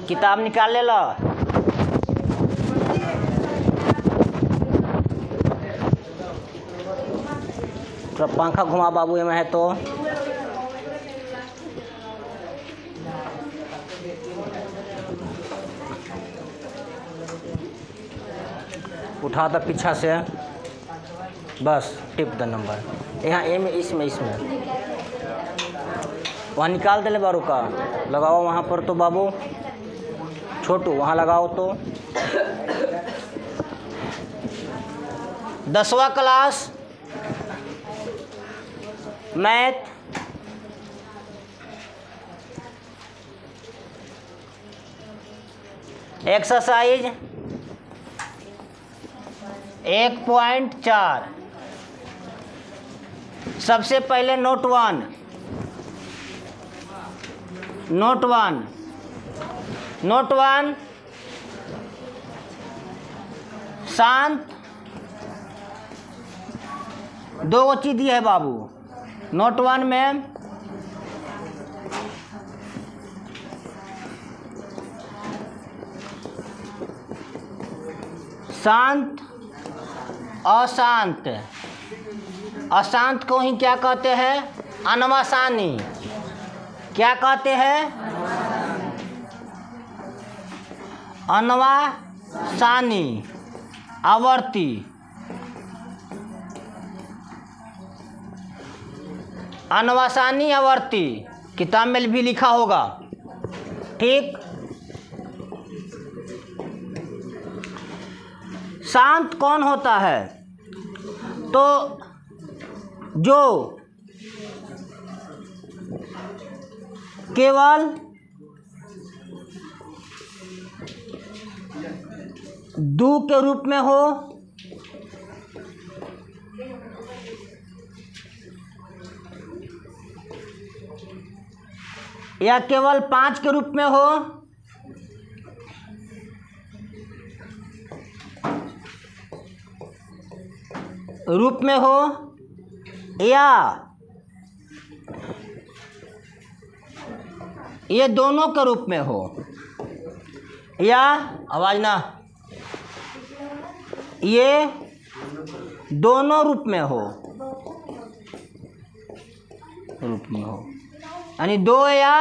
किताब निकाल ले लो। थोड़ा पंखा घुमा बाबू में है तो। उठा दो पीछा से, बस टिप द नंबर यहाँ ए में, इसमें वहाँ निकाल दे ले बारू का, लगाओ वहाँ पर तो बाबू छोटू, वहाँ लगाओ तो। 10वां क्लास मैथ एक्सरसाइज 1.4। सबसे पहले नोट वन शांत, दो चीज दी है बाबू नोट 1 में। शांत, अशांत। अशांत को ही क्या कहते हैं? अनवासानी। क्या कहते हैं? अनवासानी, आवर्ती। अनवासानी आवर्ती किताब में भी लिखा होगा, ठीक। शांत कौन होता है? तो जो केवल दो के रूप में हो या केवल 5 के रूप में हो या ये दोनों के रूप में हो, या आवाज ना, ये दोनों रूप में हो यानी 2 या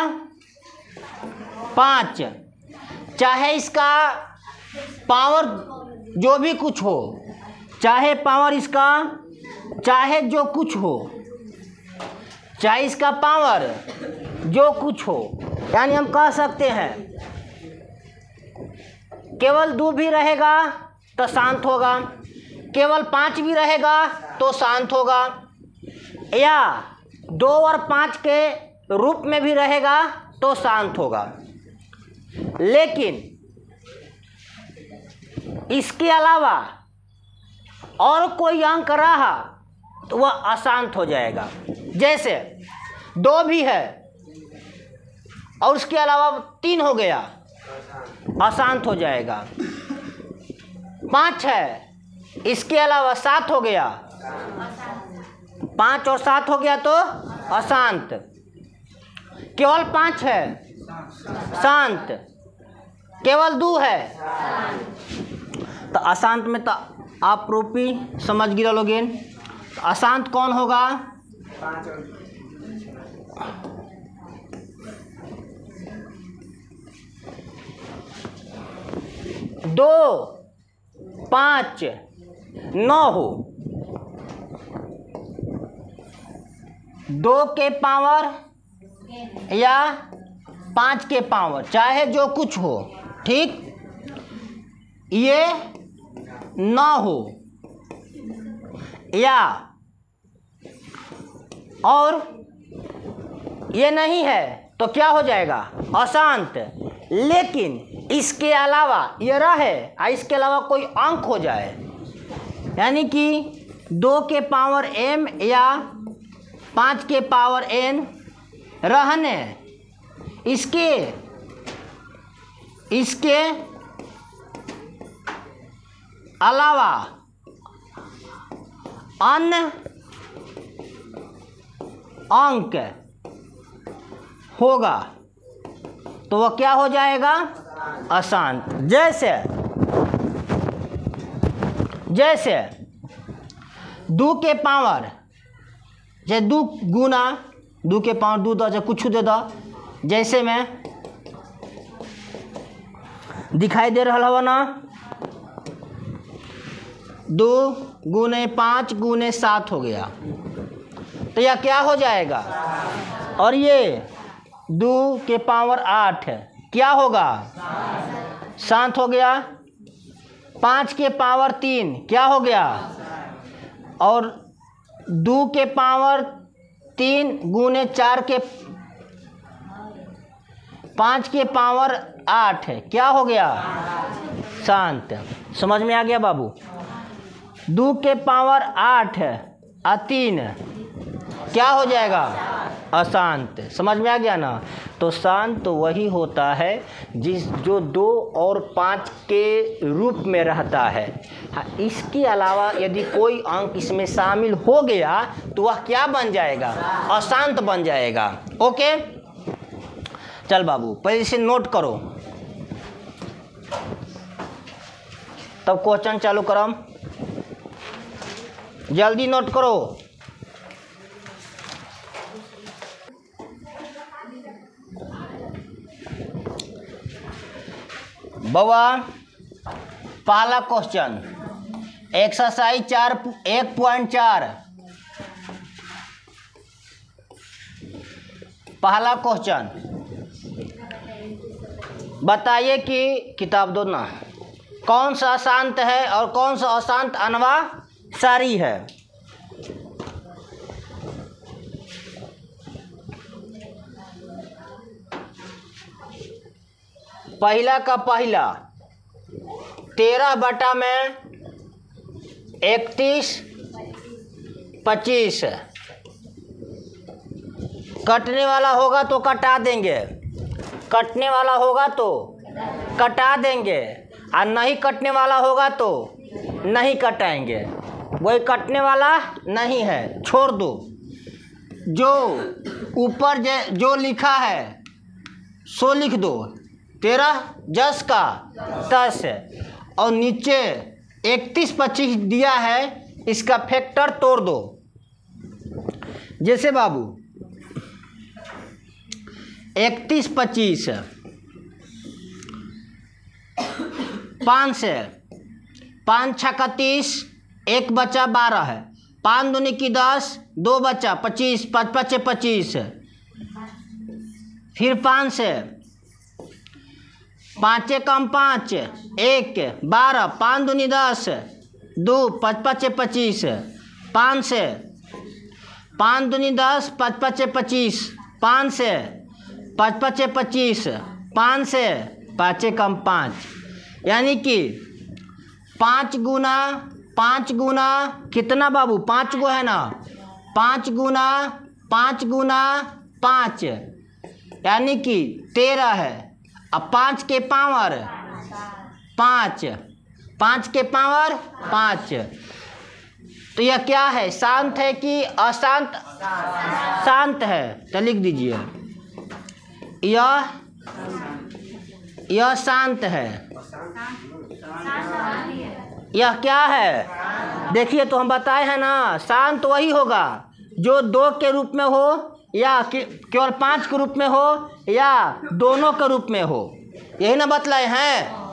5, चाहे इसका पावर जो भी कुछ हो, चाहे पावर इसका चाहे जो कुछ हो, चाहे इसका पावर जो कुछ हो, यानी हम कह सकते हैं केवल 2 भी रहेगा तो शांत होगा, केवल 5 भी रहेगा तो शांत होगा, या 2 और 5 के रूप में भी रहेगा तो शांत होगा। लेकिन इसके अलावा और कोई अंक रहा तो वह अशांत हो जाएगा। जैसे 2 भी है और उसके अलावा 3 हो गया, अशांत हो जाएगा। 5 है, इसके अलावा 7 हो गया, 5 और 7 हो गया तो अशांत। केवल 5 है शांत, केवल 2 है तो अशांत में तो आप रूपी समझ गिरा लोगे। अशांत कौन होगा? 2, 5, 9 हो, 2 के पावर या 5 के पावर, चाहे जो कुछ हो, ठीक। ये 9 हो या और ये नहीं है तो क्या हो जाएगा? अशांत। लेकिन इसके अलावा ये रहे और इसके अलावा कोई अंक हो जाए, यानी कि 2 के पावर m या 5 के पावर n रहने इसके अलावा अन्य अंक होगा तो वह क्या हो जाएगा? अशांत। जैसे 2 के पावर, जैसे 2 गुना 2 के पावर 2 दो, कुछ दे दो, जैसे में दिखाई दे रहा हो ना, 2 गुने 5 गुने 7 हो गया, तो यह क्या हो जाएगा? और ये 2 के पावर 8 क्या होगा? शांत हो गया। 5 के पावर 3 क्या हो गया? और 2 के पावर 3 गुने 4 के 5 के पावर 8 क्या हो गया? शांत। समझ में आ गया बाबू? 2 के पावर 8 और 3 क्या हो जाएगा? अशांत। समझ में आ गया ना? तो शांत तो वही होता है जो 2 और 5 के रूप में रहता है। हाँ, इसके अलावा यदि कोई अंक इसमें शामिल हो गया तो वह क्या बन जाएगा? अशांत बन जाएगा। ओके, चल बाबू पहले इसे नोट करो, तब क्वेश्चन चालू करम। जल्दी नोट करो। बउआ पहला क्वेश्चन एक्सरसाइज 1.4 पहला क्वेश्चन बताइए कि किताब दो ना, कौन सा अशांत है और कौन सा अशांत अनवासारी है? पहला का पहला 13 बटा में 31 25 कटने वाला होगा तो कटा देंगे, कटने वाला होगा तो कटा देंगे, और नहीं कटने वाला होगा तो नहीं कटाएंगे। वही कटने वाला नहीं है, छोड़ दो। जो ऊपर जो लिखा है सो लिख दो, 13 जस का 10 और नीचे 31 25 दिया है, इसका फैक्टर तोड़ दो। जैसे बाबू 31 25 5 से 5 6 30, 1 बचा 12 है, 5 दूनी की 10, 2 बचा 25, 5 5 25, फिर 5 से 5 कम 5 1 12, 5 दूनी 10, 2 5 5 25, 5 से 5 दूनी 10, 5 5 25, 5 से 5 5 25, 5 से 5 कम 5, यानी कि 5 गुना कितना बाबू? 5 गो है ना, 5 गुना 5 यानी कि 13 है। अब 5 के पावर 5, 5 के पावर 5, तो यह क्या है? शांत है कि अशांत? शांत है, तो लिख दीजिए यह शांत है। यह क्या है? देखिए तो हम बताए हैं ना, शांत वही होगा जो 2 के रूप में हो या केवल 5 के रूप में हो या दोनों के रूप में हो, यही ना बतलाए हैं।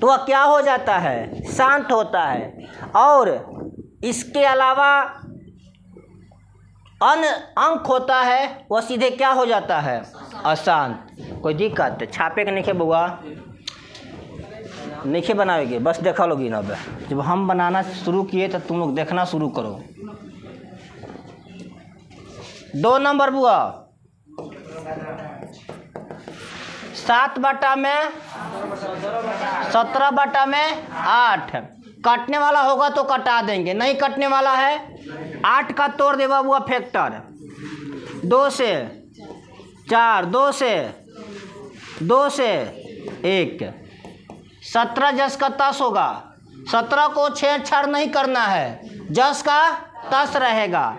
तो वह क्या हो जाता है? शांत होता है। और इसके अलावा अन्य अंक होता है, वह सीधे क्या हो जाता है? अशांत। कोई दिक्कत छापे के नहीं बुआ नहीं बनाओगे, बस देखा लोगी ना। जब हम बनाना शुरू किए तो तुम लोग देखना शुरू करो। 2 नंबर बुआ 7 बटा में 17 बटा में 8, कटने वाला होगा तो कटा देंगे, नहीं कटने वाला है 8 का तोड़ देगा बुआ फैक्टर, 2 से 4, 2 से 1, 17 जस का 10 होगा, 17 को छेड़छाड़ नहीं करना है, जस का तस रहेगा।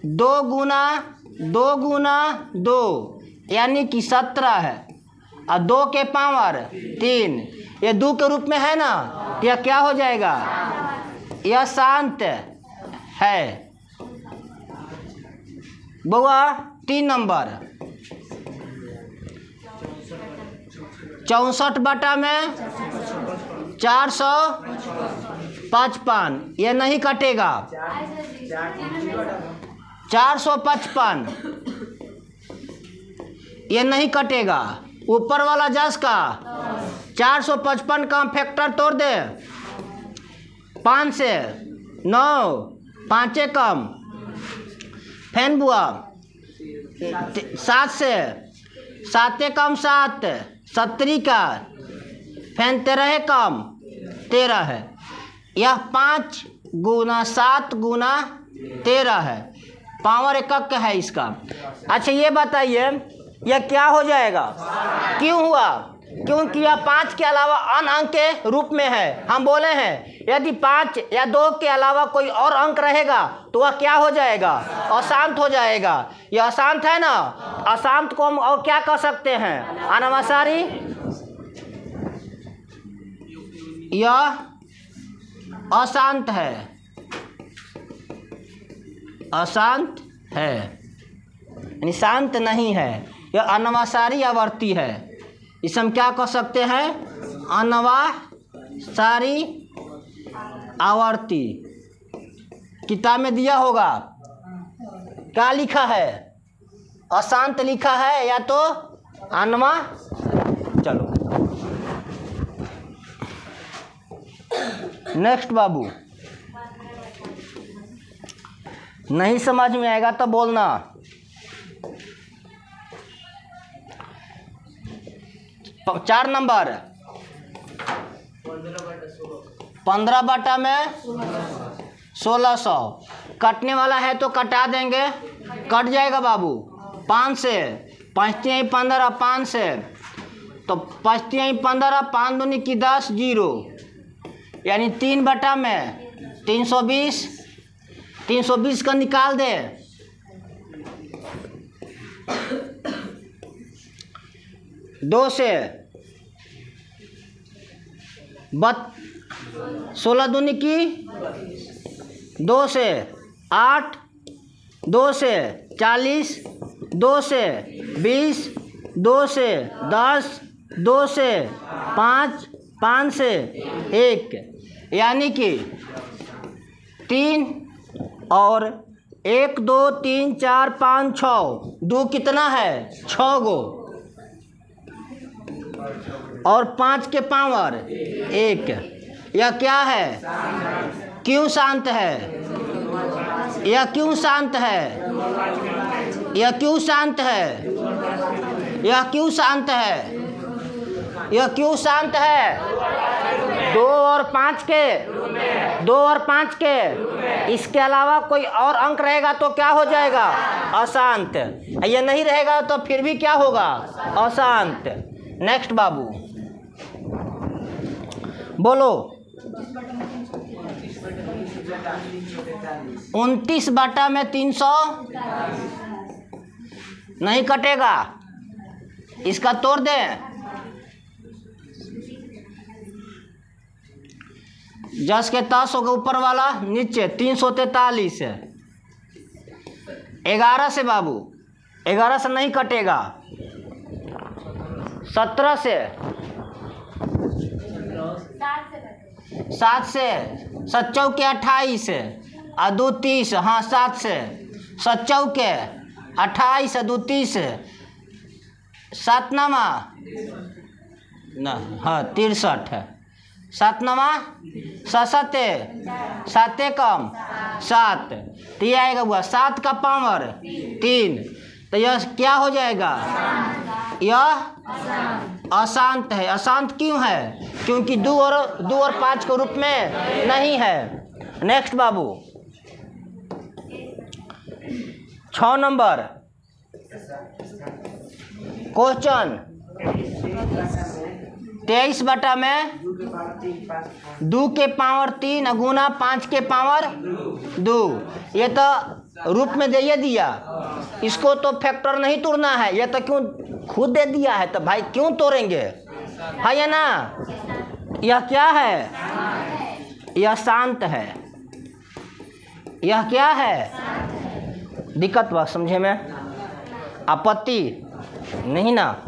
2 गुना 2 यानी कि 17 है, और 2 के पावर 3, ये 2 के रूप में है ना, तो यह क्या हो जाएगा, यह शांत है। बउआ 3 नंबर 64 बटा में 455, ये नहीं कटेगा। 455 ये नहीं कटेगा। ऊपर वाला जस का 455 का हम फैक्टर तोड़ दे, 5 से 9, 5 कम, फैन बुआ 7 से 7 कम 7, 70 का, फैन 13 कम 13 है। यह 5 गुना 7 गुना 13 है, पावर एकक है इसका। अच्छा ये बताइए यह क्या हो जाएगा, क्यों हुआ, क्योंकि यह 5 के अलावा अन्य अंक के रूप में है। हम बोले हैं यदि 5 या 2 के अलावा कोई और अंक रहेगा तो वह क्या हो जाएगा, अशांत हो जाएगा। यह अशांत है ना, अशांत को हम और क्या कह सकते हैं, अनवसारी। यह अशांत है, अशांत है यानी शांत नहीं है, यह अनवसारी आवर्ती है। इसे हम क्या कह सकते हैं, अनवसारी आवर्ती। किताब में दिया होगा क्या लिखा है, अशांत लिखा है या तो अनवा। चलो नेक्स्ट बाबू, नहीं समझ में आएगा तो बोलना। 4 नंबर 15 बटा में 1600, कटने वाला है तो कटा देंगे, कट जाएगा बाबू। 5 से 5 15, 5 से तो 5 15, 5 दूनी की 10, 0 यानी 3 बटा में 320, 320 का निकाल दे। 2 से 16 दूनी की 2 से 8, 2 से 40, 2 से 20, 2 से 10, 2 से 5, 5 से 1 यानी कि 3 और 1 2 3 4 5 6, 2 कितना है 6 गो, और 5 के पावर 1। यह क्या है, क्यों शांत है, यह क्यों शांत है, यह क्यों शांत है, यह क्यों शांत है, यह क्यों शांत है। 2 और 5 के, 2 और 5 के, इसके अलावा कोई और अंक रहेगा तो क्या हो जाएगा, अशांत। ये नहीं रहेगा तो फिर भी क्या होगा, अशांत। नेक्स्ट बाबू बोलो। 29 बटा में 300 नहीं कटेगा, इसका तोड़ दें। जस के तस होगा ऊपर वाला नीचे, 343 है। 11 से बाबू, 11 से नहीं कटेगा। 17 से, 7 से 7 चौके 28 और 2 30, हाँ 7 से 7 चौके 28 और 2 30, 7 नमा ना, हाँ 63 है। 7 नमा 7 7 कम 7, तो यह आएगा हुआ 7 का पावर 3, तो यह क्या हो जाएगा, यह अशांत है। अशांत क्यों है, क्योंकि 2 और 5 के रूप में नहीं है। नेक्स्ट बाबू 6 नंबर क्वेश्चन। 23 बटा में 2 के पावर 3 गुना 5 के पावर 2। ये तो रूप में दे दिया, इसको तो फैक्टर नहीं तोड़ना है, ये तो क्यों खुद दे दिया है, तो भाई क्यों तोड़ेंगे, है या ना। यह क्या है, यह शांत है। यह क्या है, दिक्कत बात समझे में, आपत्ति नहीं ना।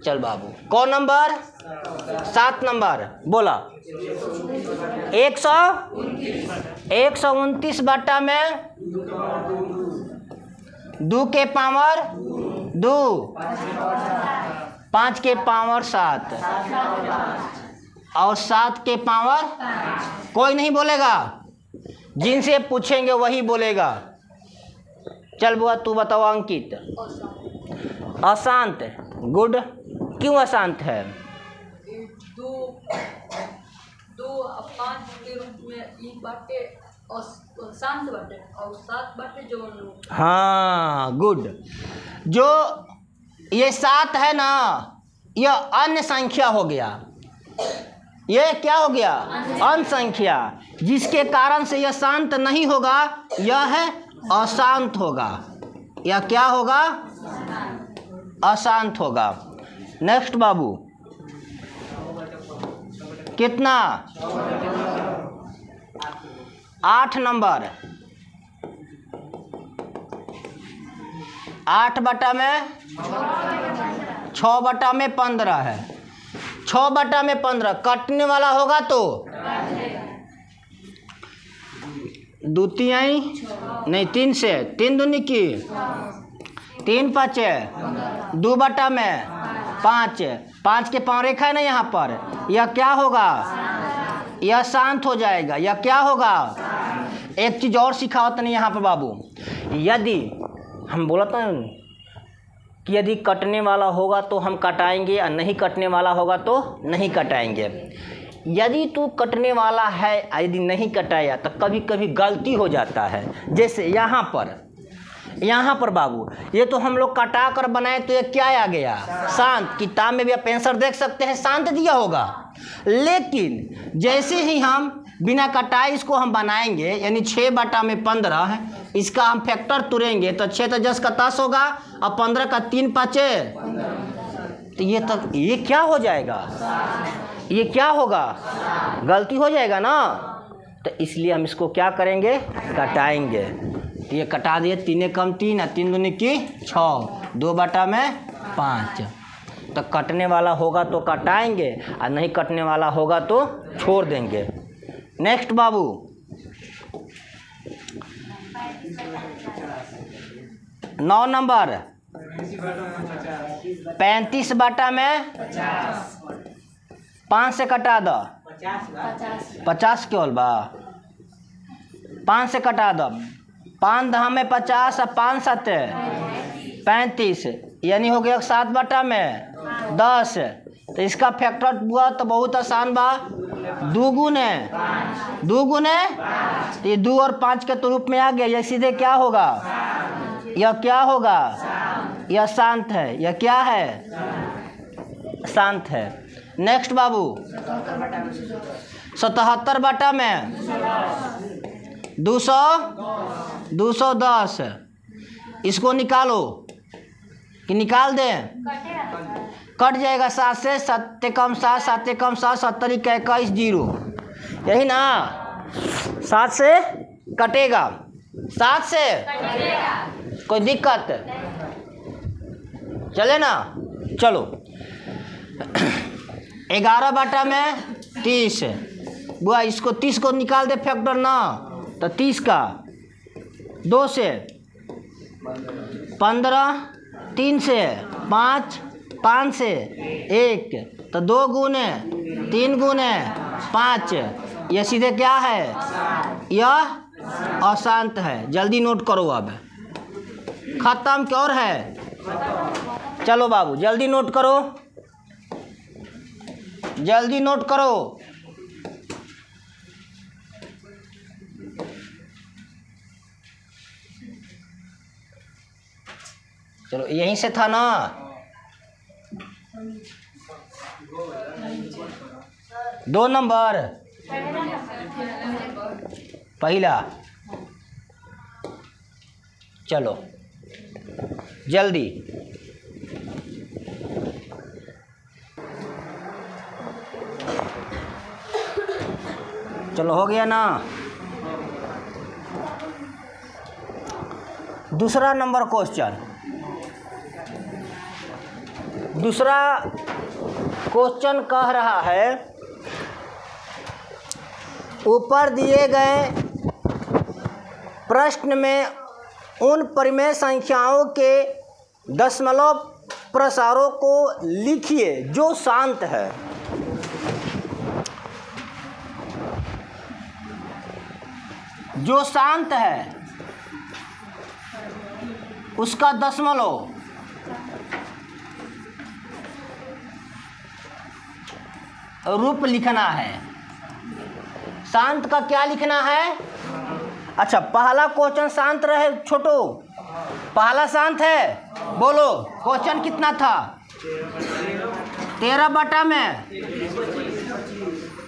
चल बाबू, कौन नंबर, 7 नंबर बोला। 129 बटा में 2 के पावर 2, 5 के पावर 7 और 7 के पावर, कोई नहीं बोलेगा, जिनसे पूछेंगे वही बोलेगा। चल बुआ तू बताओ अंकित। अशांत, गुड। क्यों अशांत है, दो 5 के रूप में एक बाटे और शांत बाटे और 7 बाटे जो। हाँ गुड। जो ये 7 है ना, यह अन्य संख्या हो गया। ये क्या हो गया, अन्य संख्या, जिसके कारण से यह शांत नहीं होगा, यह है अशांत होगा। यह क्या होगा, अशांत होगा। नेक्स्ट बाबू, कितना, 8 नंबर। 8 बटा में 6 बटा में 15 है। 6 बटा में 15 कटने वाला होगा तो 2 तिहाई नहीं, 3 से 3 दूनी की 3 5 2 बटा में 5, 5 के 5 रेखा है ना यहाँ पर, यह क्या होगा, यह शांत हो जाएगा। यह क्या होगा, एक चीज़ और सिखावत नहीं यहाँ पर बाबू। यदि हम बोला था कि यदि कटने वाला होगा तो हम कटाएंगे और नहीं कटने वाला होगा तो नहीं कटाएंगे। यदि तू कटने वाला है, यदि नहीं कटाया तो कभी कभी गलती हो जाता है। जैसे यहाँ पर बाबू, ये तो हम लोग कटा कर बनाए तो ये क्या आ गया, शांत। किताब में भी आप आंसर देख सकते हैं, शांत दिया होगा। लेकिन जैसे ही हम बिना कटाए इसको हम बनाएंगे, यानी 6 बटा में 15 है, इसका हम फैक्टर तुरेंगे तो 6 तो 10 का 10 होगा और 15 का 3 5, तो ये क्या हो जाएगा, ये क्या होगा, गलती हो जाएगा ना। तो इसलिए हम इसको क्या करेंगे, कटाएंगे। तो ये कटा दिए, 3 कम 3 और 3 दूनी की 6, 2 बटा में 5। तो कटने वाला होगा तो कटाएंगे और नहीं कटने वाला होगा तो छोड़ देंगे। नेक्स्ट बाबू, 9 नंबर। 35 बटा में 5 से कटा दो, 50 केवल बा, 5 से कटा दो, 5 10 में 50 और 5 7 35, यानी हो गया 7 बटा में 10। तो इसका फैक्टर हुआ तो बहुत आसान बा, 2 गुने तो ये 2 और 5 के तो रूप में आ गया। यह सीधे क्या होगा, यह क्या होगा, यह शांत है। यह क्या है, शांत है। नेक्स्ट बाबू, 77 बटा में 210, इसको निकालो कि निकाल दें, कट जाएगा। 7 से 7 कम 7, 7 कम 7, 70 का 21 0, यही ना, 7 से कटेगा, 7 से कोई दिक्कत चले ना। चलो 11 बटा में 30, बुआ इसको 30 को निकाल दे फैक्टर ना, तो 30 का 2 से 15, 3 से 5, 5 से 1, तो 2 गुने 3 गुने 5, यह सीधे क्या है, यह अशांत है। जल्दी नोट करो, अब खत्म क्या और है। चलो बाबू जल्दी नोट करो, जल्दी नोट करो। चलो यहीं से था ना, 2 नंबर पहला। चलो जल्दी। चलो हो गया ना। दूसरा नंबर क्वेश्चन। दूसरा क्वेश्चन कह रहा है ऊपर दिए गए प्रश्न में उन परिमेय संख्याओं के दशमलव प्रसारों को लिखिए जो शांत है। जो शांत है उसका दशमलव रूप लिखना है। शांत का क्या लिखना है? अच्छा, पहला क्वेश्चन शांत रहे छोटो। पहला शांत है, बोलो क्वेश्चन कितना था? 13 बटा में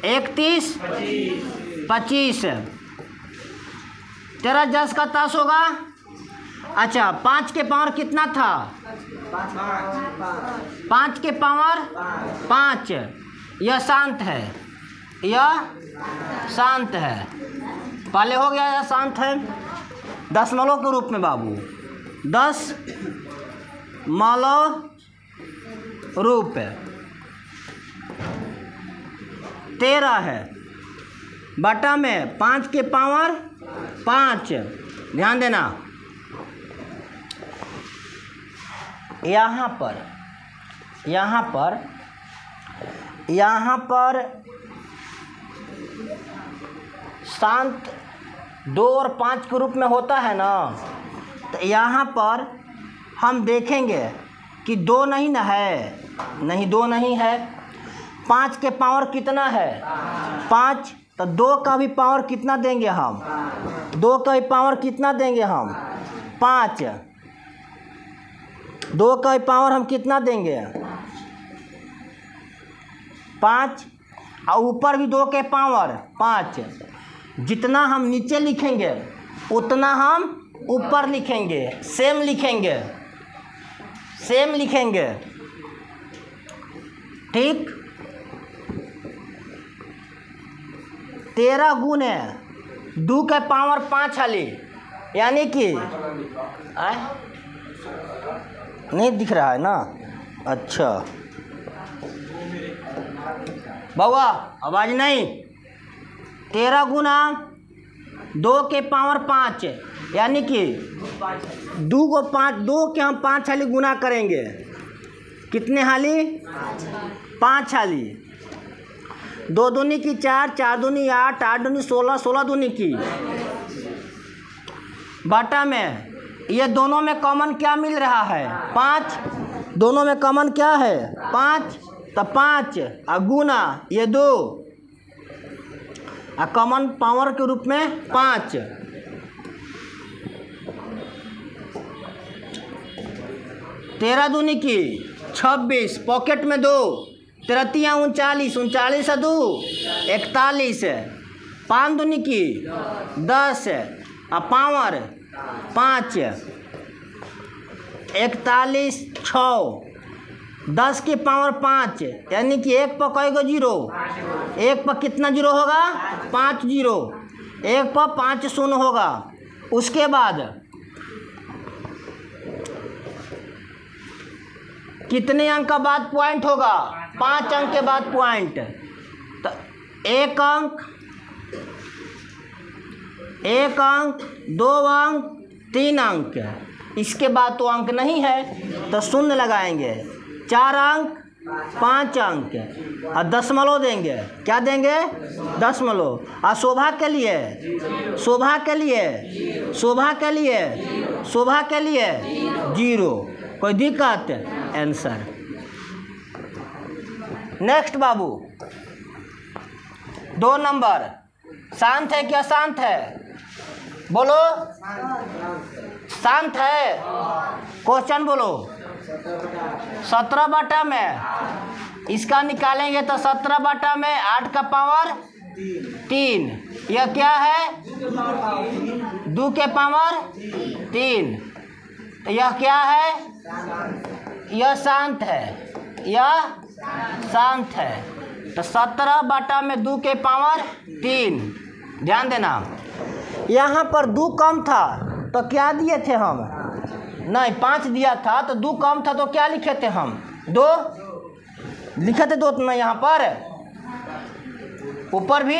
31 25। 13 10 का 10 होगा। अच्छा, 5 के पावर कितना था? 5 के पावर 5। यह शांत है, यह शांत है। पहले हो गया, यह शांत है। दशमलव के रूप में बाबू, 10मलव रूप 13 है बटा में 5 के पावर 5। ध्यान देना, यहाँ पर शांत 2 और 5 के रूप में होता है ना, तो यहाँ पर हम देखेंगे कि 2 नहीं ना है, नहीं 2 नहीं है। 5 के पावर कितना है? 5। तो 2 का भी पावर कितना देंगे हम? 2 का भी पावर कितना देंगे हम? 5। 2 का भी पावर हम कितना देंगे? 5। और ऊपर भी 2 के पावर 5। जितना हम नीचे लिखेंगे उतना हम ऊपर लिखेंगे, सेम लिखेंगे, सेम लिखेंगे। ठीक। 13 गुने 2 के पावर 5 हाली, यानी कि नहीं दिख रहा है ना? अच्छा बाबा, आवाज नहीं। 13 गुना 2 के पावर 5, यानी कि 2 को 5, 2 के हम 5 हाली गुना करेंगे। कितने हाली? 5 हाली। 2 दूनी की 4, 4 दूनी 8, 8 दूनी 16, 16 दूनी की बटा में ये दोनों में कॉमन क्या मिल रहा है? 5। दोनों में कॉमन क्या है? 5। तो 5 और गुना ये 2 और कॉमन पावर के रूप में 5। 13 दूनी की 26, पॉकेट में 2, 13 39, 39 और 2 41। 5 दूनी की 10 और पावर 5, 41 6। 10 की पावर 5, यानी कि 1 पर कई गो 0? 1 पर कितना 0 होगा? 5 0। 1 पर 5 शून्य होगा। उसके बाद कितने अंक का बाद पॉइंट होगा? 5 अंक के बाद पॉइंट। तो 1 अंक, 1 अंक, 2 अंक, 3 अंक। इसके बाद तो अंक नहीं है, तो शून्य लगाएंगे। 4 अंक, 5 अंक और दशमलव देंगे। क्या देंगे? दशमलव। और शोभा के लिए, शोभा के लिए, शोभा के लिए, शोभा के लिए 0। कोई दिक्कत? आंसर। नेक्स्ट बाबू, 2 नंबर। शांत है क्या शांत है? बोलो शांत है। क्वेश्चन बोलो। 17 बटा में इसका निकालेंगे तो 17 बटा में 8 का पावर 3। यह क्या है? 2 के पावर 3। तो यह क्या है? यह शांत है, यह शांत है। तो 17 बटा में 2 के पावर 3। ध्यान देना, यहाँ पर 2 कम था तो क्या दिए थे हम? नहीं, 5 दिया था तो 2 कम था तो क्या लिखे थे हम? 2 लिखे थे 2 ना यहाँ पर ऊपर भी,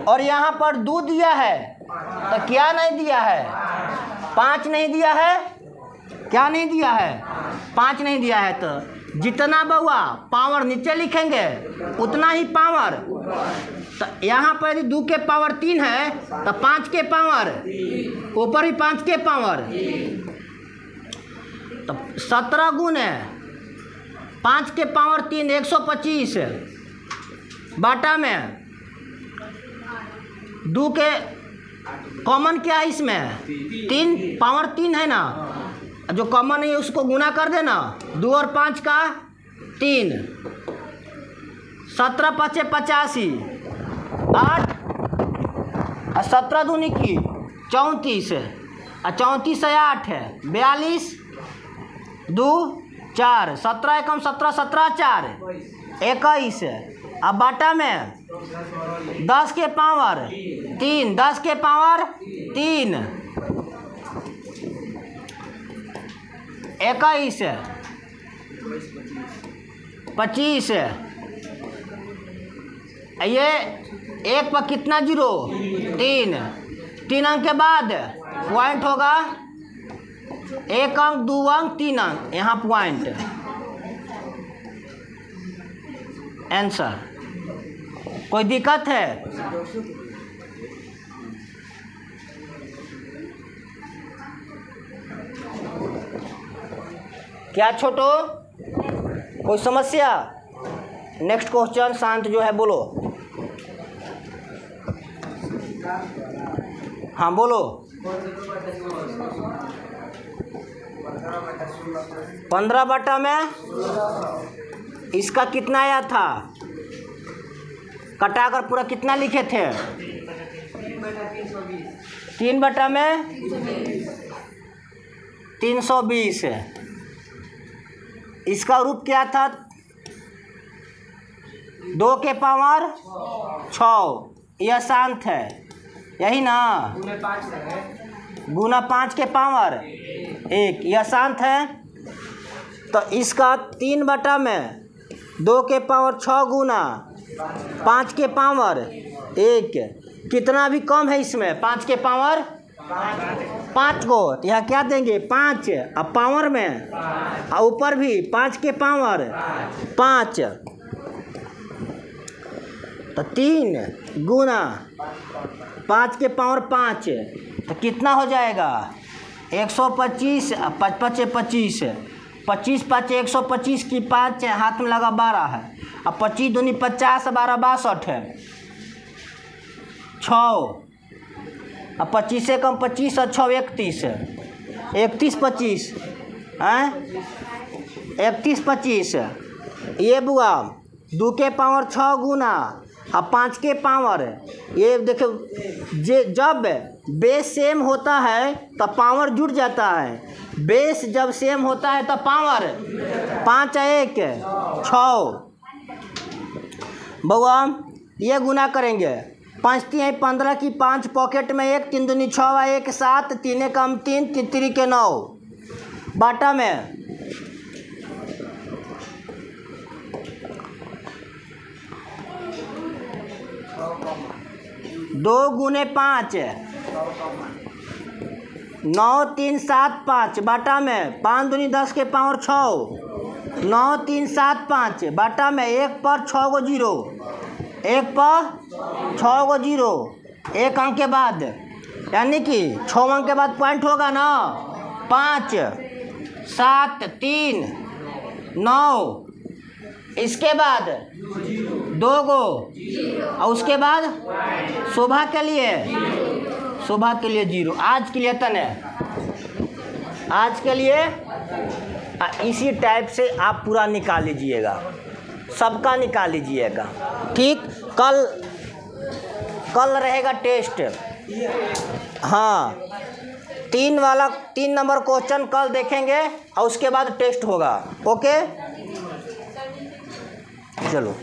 और यहाँ पर 2 दिया है तो क्या नहीं दिया है? 5 नहीं दिया है। क्या नहीं दिया है? 5 नहीं दिया है। तो जितना बउआ पावर नीचे लिखेंगे उतना ही पावर। तो यहाँ पर यदि 2 के पावर 3 है तो 5 के पावर ऊपर भी 5 के पावर, तो 17 गुने 5 के पावर 3 125 बाटा में 2 के कॉमन क्या है इसमें? 3 पावर 3 है ना, जो कॉमन है उसको गुना कर देना। 2 और 5 का 3, 17 5 85, 8 और 17 दूनी की 34 और 34 से 8 है 42, 2 4, 17 एकम 17, 17 4 21। अब बाटा में 10 के पावर 3, 10 के पावर 3 21, 25। ये 1 पर कितना जीरो? 3। 3 अंक के बाद पॉइंट होगा 1 अंक 2 अंक 3 अंक, यहाँ पॉइंट। आंसर। कोई दिक्कत है? क्या छोटो, कोई समस्या? नेक्स्ट क्वेश्चन शांत जो है बोलो। हाँ बोलो। 15 बटा में इसका कितना आया था? कटाकर पूरा कितना लिखे थे? 3 बटा में 320। इसका रूप क्या था? 2 के पावर 6। यह शांत है, यही ना? गुना 5 के पावर 1, यह शांत है। तो इसका 3 बटा में 2 के पावर 6 गुना 5 के पावर 1, कितना भी कम है इसमें? 5 के पावर 5 को, तो यहाँ क्या देंगे? 5। अब पावर में और ऊपर भी 5 के पावर 5, तो 3 गुना 5 के पावर 5, तो कितना हो जाएगा? 125। 5 5 25, 25 5 125 की 5 हाथ में लगा 12 है। अब 25 दूनी 50, 12 62 है 6। अब 25 से कम 25 और 6 31, 31 25 हैं 31 25। ये बुआ 2 के पावर 6 गुना अब 5 के पावर, ये देखो जब बेस सेम होता है तो पावर जुड़ जाता है। बेस जब सेम होता है तो पावर 5 1 6। बउआ ये गुना करेंगे 5 3 15 की 5 पॉकेट में 1 3 दूनी 6 1 7 3 कम 3 3 के 9 बाटा में 2 गुने 5 9 3 7 5 बाटा में 5 दूनी 10 के पावर 6 9 3 7 5 बाटा में 1 पर 6 गो जीरो, 1 पर 6 गो जीरो, 1 अंक के बाद, यानी कि 6 अंक के बाद पॉइंट होगा ना। 5 7 3 9, इसके बाद 2 गो और उसके बाद सुबह के लिए 0। आज के लिए तने, आज के लिए इसी टाइप से आप पूरा निकाल लीजिएगा। सबका निकाल लीजिएगा। ठीक, कल रहेगा टेस्ट। हाँ, 3 नंबर क्वेश्चन कल देखेंगे और उसके बाद टेस्ट होगा। ओके, चलो।